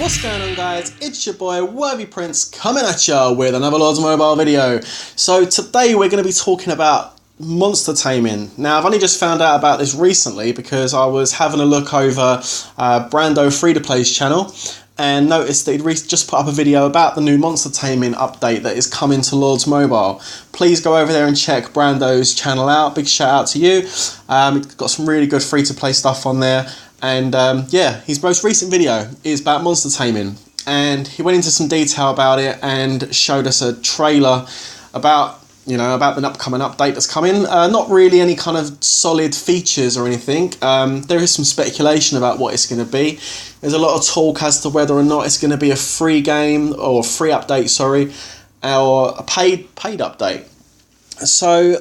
What's going on, guys? It's your boy Worthy Prince coming at ya with another Lords Mobile video. So today we're going to be talking about monster taming. Now I've only just found out about this recently because I was having a look over Brando Free-to-Play's channel and noticed that he'd just put up a video about the new monster taming update that is coming to Lords Mobile. Please go over there and check Brando's channel out. Big shout out to you. He's got some really good free-to-play stuff on there. And yeah, his most recent video is about monster taming, and he went into some detail about it and showed us a trailer about the upcoming update that's coming. Not really any kind of solid features or anything. There is some speculation about what it's going to be. There's a lot of talk as to whether or not it's going to be a free game or a free update, sorry, or a paid update. So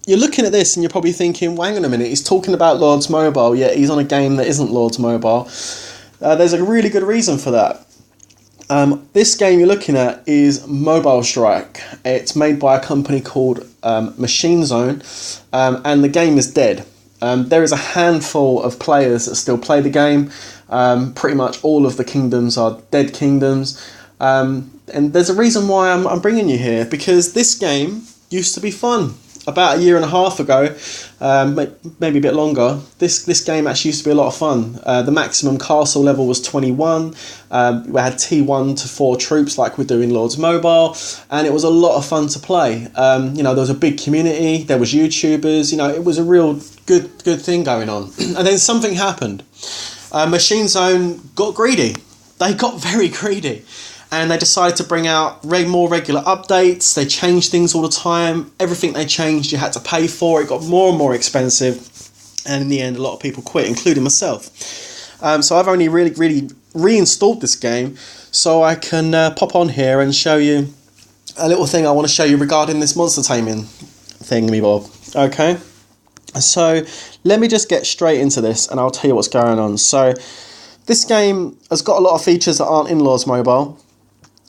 you're looking at this and you're probably thinking, well, hang on a minute, he's talking about Lords Mobile, yet he's on a game that isn't Lords Mobile. There's a really good reason for that. This game you're looking at is Mobile Strike. It's made by a company called Machine Zone, and the game is dead. There is a handful of players that still play the game. Pretty much all of the kingdoms are dead kingdoms. And there's a reason why I'm bringing you here, because this game used to be fun. About a year and a half ago, maybe a bit longer, this game actually used to be a lot of fun. The maximum castle level was 21. We had T1 to 4 troops like we do in Lords Mobile, and it was a lot of fun to play. There was a big community, there was YouTubers, it was a real good thing going on. And then something happened. Machine Zone got greedy. They got very greedy. And they decided to bring out more regular updates. They changed things all the time. Everything they changed, you had to pay for. It got more and more expensive. And in the end, a lot of people quit, including myself. So I've only really reinstalled this game so I can pop on here and show you a little thing I want to show you regarding this monster taming thingy-bob. Okay? So let me just get straight into this and I'll tell you what's going on. So this game has got a lot of features that aren't in Lords Mobile.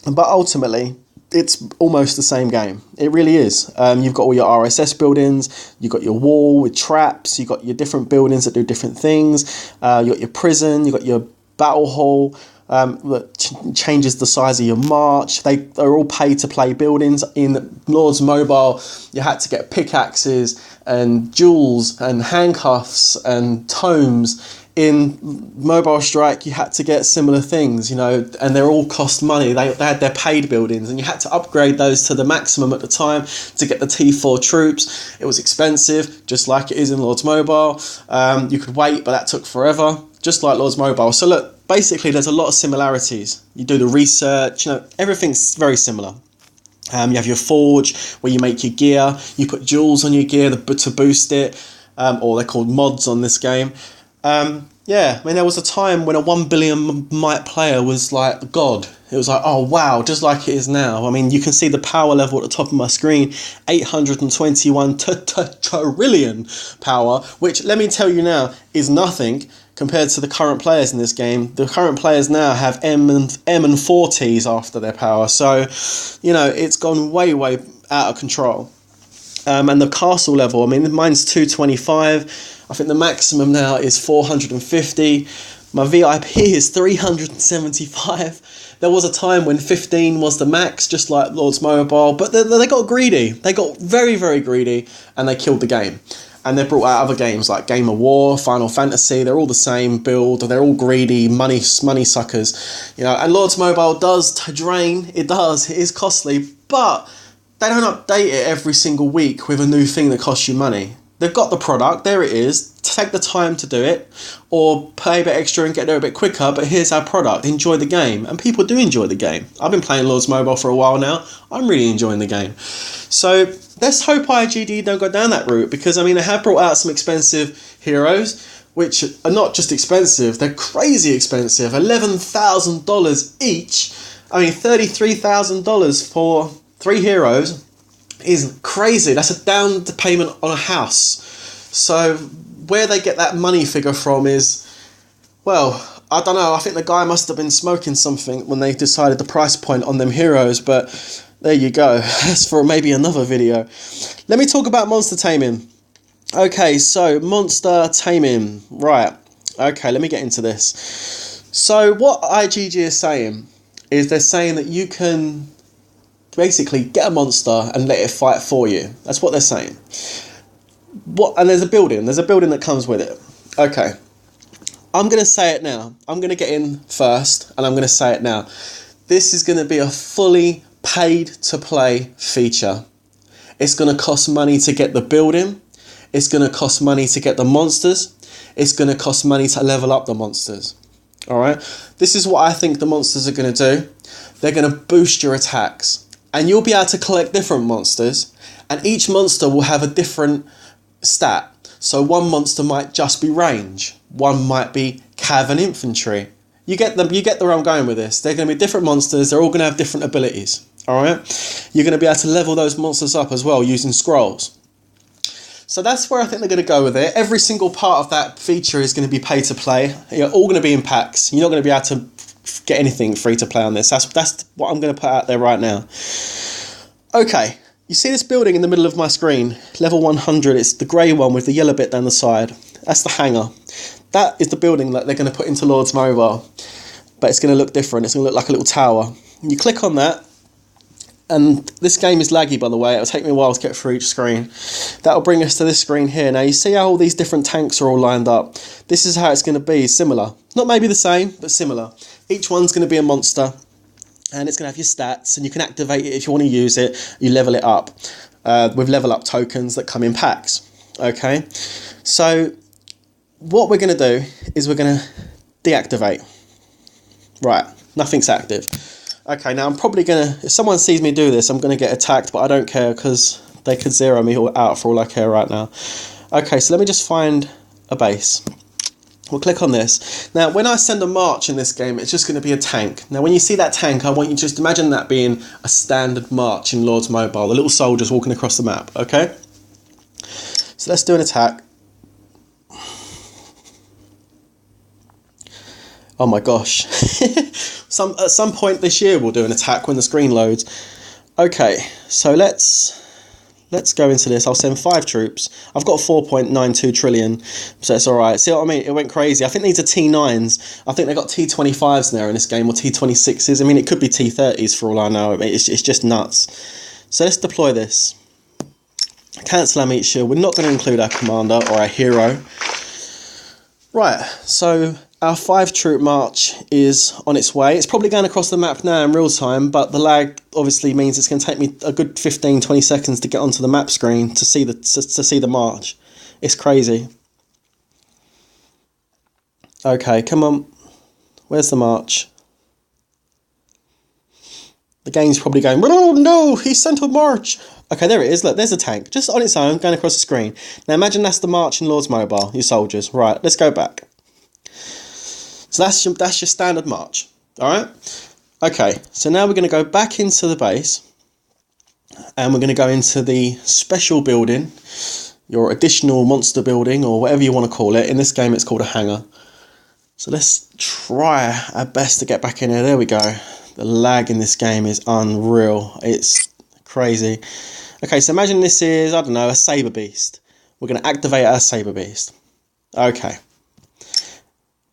But ultimately, it's almost the same game. It really is. You've got all your RSS buildings, you've got your wall with traps, you've got your different buildings that do different things, you've got your prison, you've got your battle hall that changes the size of your march. They're all pay-to-play buildings. In Lords Mobile, you had to get pickaxes and jewels and handcuffs and tomes. In Mobile Strike, you had to get similar things, and they all cost money. They had their paid buildings, and you had to upgrade those to the maximum at the time to get the T4 troops. It was expensive, just like it is in Lords Mobile. You could wait, but that took forever, just like Lords Mobile. So look, basically, there's a lot of similarities. You do the research, everything's very similar. You have your forge, where you make your gear. You put jewels on your gear to boost it, or they're called mods on this game. There was a time when a 1 billion might player was like God. It was like, oh wow, just like it is now. You can see the power level at the top of my screen, 821 trillion power, which let me tell you now is nothing compared to the current players in this game. The current players now have M and 40s after their power. So, it's gone way out of control. And the castle level, mine's 225. I think the maximum now is 450. My VIP is 375. There was a time when 15 was the max, just like Lords Mobile, but they got greedy. They got very greedy, and they killed the game. And they brought out other games like Game of War, Final Fantasy. They're all the same build. They're all greedy, money suckers. And Lords Mobile does drain. It does. It is costly, but they don't update it every single week with a new thing that costs you money. They've got the product, there it is, take the time to do it, or pay a bit extra and get there a bit quicker, but here's our product, enjoy the game. And people do enjoy the game. I've been playing Lords Mobile for a while now, I'm really enjoying the game. So let's hope IGD don't go down that route, because they have brought out some expensive heroes, which are not just expensive, they're crazy expensive, $11,000 each. $33,000 for 3 heroes is crazy. That's a down payment on a house. So where they get that money figure from is, well, I don't know. I think the guy must have been smoking something when they decided the price point on them heroes, but there you go. That's for maybe another video. Let me talk about monster taming. Okay, so monster taming. Right. Okay, let me get into this. So what IGG is saying is they're saying that you can basically get a monster and let it fight for you. That's what they're saying. And there's a building that comes with it. Okay, I'm going to say it now. I'm going to get in first and I'm going to say it now. This is going to be a fully paid to play feature. It's going to cost money to get the building. It's going to cost money to get the monsters. It's going to cost money to level up the monsters. All right. This is what I think the monsters are going to do. They're going to boost your attacks. And you'll be able to collect different monsters. And each monster will have a different stat. So one monster might just be range. One might be cav and infantry. You get where I'm going with this. They're going to be different monsters. They're all going to have different abilities. All right. You're going to be able to level those monsters up as well using scrolls. So that's where I think they're going to go with it. Every single part of that feature is going to be pay to play. You're all going to be in packs. You're not going to be able to get anything free to play on this. That's what I'm going to put out there right now. Okay, you see this building in the middle of my screen, level 100. It's the grey one with the yellow bit down the side. That's the hangar. That is the building that they're going to put into Lord's Mobile, but it's going to look different. It's going to look like a little tower. You click on that. And this game is laggy, by the way. It'll take me a while to get through each screen. That'll bring us to this screen here. Now, you see how all these different tanks are all lined up? This is how it's going to be, similar. Not maybe the same, but similar. Each one's going to be a monster, and it's going to have your stats, and you can activate it if you want to use it. You level it up with level up tokens that come in packs. Okay? So, what we're going to do is we're going to deactivate. Right, nothing's active. Okay, now I'm probably going to, if someone sees me do this, I'm going to get attacked, but I don't care because they could zero me out for all I care right now. Okay, so let me just find a base. We'll click on this. Now, when I send a march in this game, it's just going to be a tank. Now, when you see that tank, I want you to just imagine that being a standard march in Lord's Mobile, the little soldiers walking across the map, okay? So let's do an attack. Oh my gosh. At some point this year we'll do an attack when the screen loads. Okay, so let's go into this. I'll send 5 troops. I've got 4.92 trillion, so it's alright. See what I mean? It went crazy. I think these are T9s. I think they got T25s now in this game, or T26s. I mean, it could be T30s for all I know. I mean, it's just nuts. So let's deploy this. Cancel our meat shield. We're not going to include our commander or our hero. Right, so our 5 troop march is on its way. It's probably going across the map now in real time, but the lag obviously means it's going to take me a good 15-20 seconds to get onto the map screen to see the march. It's crazy. Okay, come on. Where's the march? The game's probably going, oh no, he sent a march. Okay, there it is. Look, there's a tank just on its own going across the screen. Now imagine that's the march in Lord's Mobile, your soldiers. Right, let's go back. So that's your standard march. All right. Okay, so now we're going to go back into the base, and we're going to go into the special building, your additional monster building, or whatever you want to call it. In this game, it's called a hangar. So let's try our best to get back in here. There we go. The lag in this game is unreal. It's crazy. Okay, so imagine this is, I don't know, a saber beast. We're going to activate our saber beast. Okay.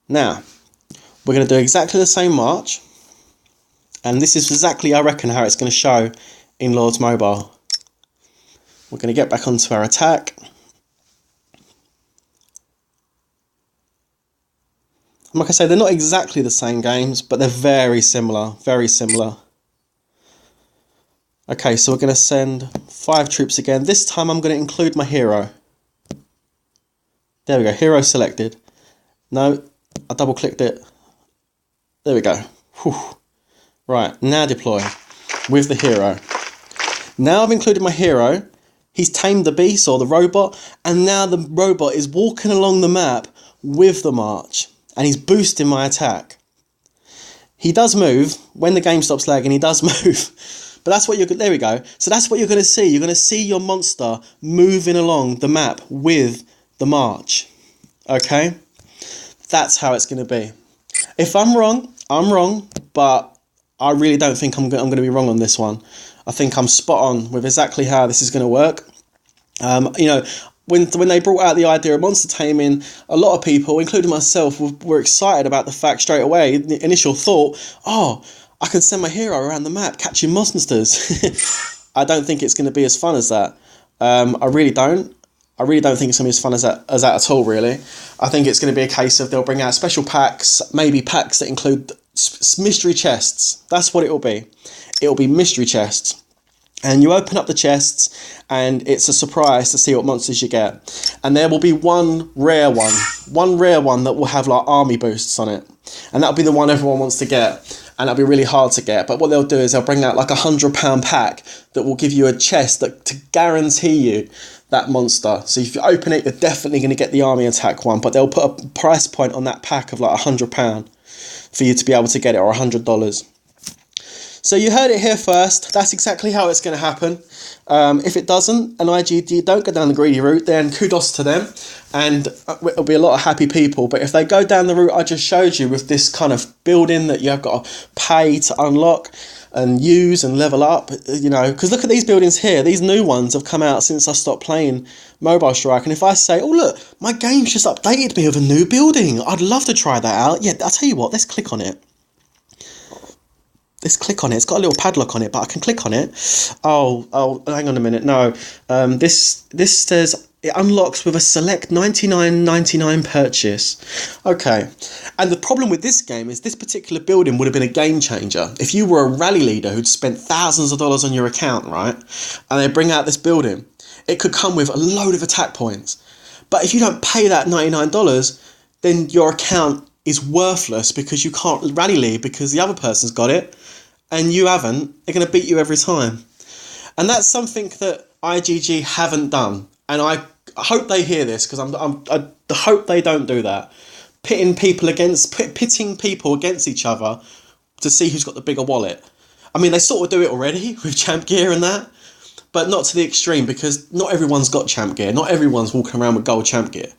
Now, we're going to do exactly the same march. And this is exactly, I reckon, how it's going to show in Lord's Mobile. We're going to get back onto our attack. And like I say, they're not exactly the same games, but they're very similar, very similar. Okay, so we're going to send 5 troops again. This time I'm going to include my hero. There we go, hero selected. No, I double clicked it. There we go. Whew. Right, now deploy with the hero. Now I've included my hero. He's tamed the beast or the robot, and now the robot is walking along the map with the march, and he's boosting my attack. He does move. When the game stops lagging, he does move. But that's what there we go. So that's what you're going to see. You're going to see your monster moving along the map with the march. Okay? That's how it's going to be. If I'm wrong, I'm wrong, but I really don't think I'm going to be wrong on this one. I think I'm spot on with exactly how this is going to work. You know, when they brought out the idea of monster taming, a lot of people, including myself, were excited about the fact straight away. The initial thought, oh, I can send my hero around the map catching monsters. I don't think it's going to be as fun as that. I really don't. I really don't think it's going to be as fun as that at all, really. I think it's going to be a case of they'll bring out special packs, maybe packs that include mystery chests. That's what it will be. It will be mystery chests. And you open up the chests and it's a surprise to see what monsters you get. And there will be one rare one that will have like army boosts on it. And that'll be the one everyone wants to get. And that'll be really hard to get. But what they'll do is they'll bring out like £100 pack that will give you a chest that to guarantee you that monster. So if you open it, you're definitely going to get the army attack one. But they'll put a price point on that pack of like £100 for you to be able to get it, or $100. So you heard it here first. That's exactly how it's going to happen. If it doesn't, and IGD don't go down the greedy route, then kudos to them. And it'll be a lot of happy people. But if they go down the route I just showed you with this kind of building that you've got to pay to unlock and use and level up, you know, because look at these buildings here. These new ones have come out since I stopped playing Mobile Strike. And if I say, oh, look, my game's just updated me with a new building, I'd love to try that out. Yeah, I'll tell you what, let's click on it. Let's click on it. It's got a little padlock on it, but I can click on it. Oh, hang on a minute. No, this says it unlocks with a select $99.99 purchase. Okay, and the problem with this game is this particular building would have been a game changer. If you were a rally leader who'd spent thousands of dollars on your account, right, and they bring out this building, it could come with a load of attack points. But if you don't pay that $99, then your account is worthless because you can't rally lead because the other person's got it and you haven't. They're going to beat you every time. And that's something that IGG haven't done. And I hope they hear this, because I hope they don't do that. Pitting people against each other to see who's got the bigger wallet. I mean, they sort of do it already with champ gear and that, but not to the extreme, because not everyone's got champ gear. Not everyone's walking around with gold champ gear.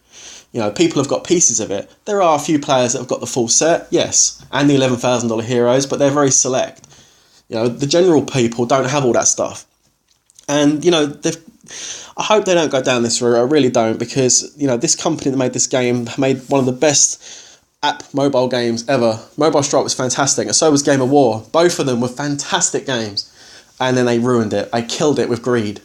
You know, people have got pieces of it. There are a few players that have got the full set, yes, and the $11,000 heroes, but they're very select. You know, the general people don't have all that stuff. And, you know, I hope they don't go down this route. I really don't, because, you know, this company that made this game made one of the best app mobile games ever. Mobile Strike was fantastic, and so was Game of War. Both of them were fantastic games. And then they ruined it. They killed it with greed.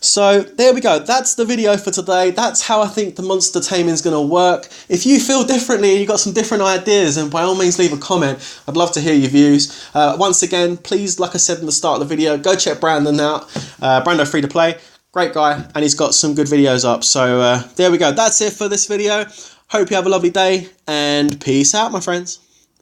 So there we go. That's the video for today. That's how I think the monster taming is going to work. If you feel differently and you've got some different ideas, then by all means leave a comment. I'd love to hear your views. Once again, please, like I said in the start of the video, go check Brandon out. Brando Free to Play. Great guy. And he's got some good videos up. So there we go. That's it for this video. Hope you have a lovely day, and peace out, my friends.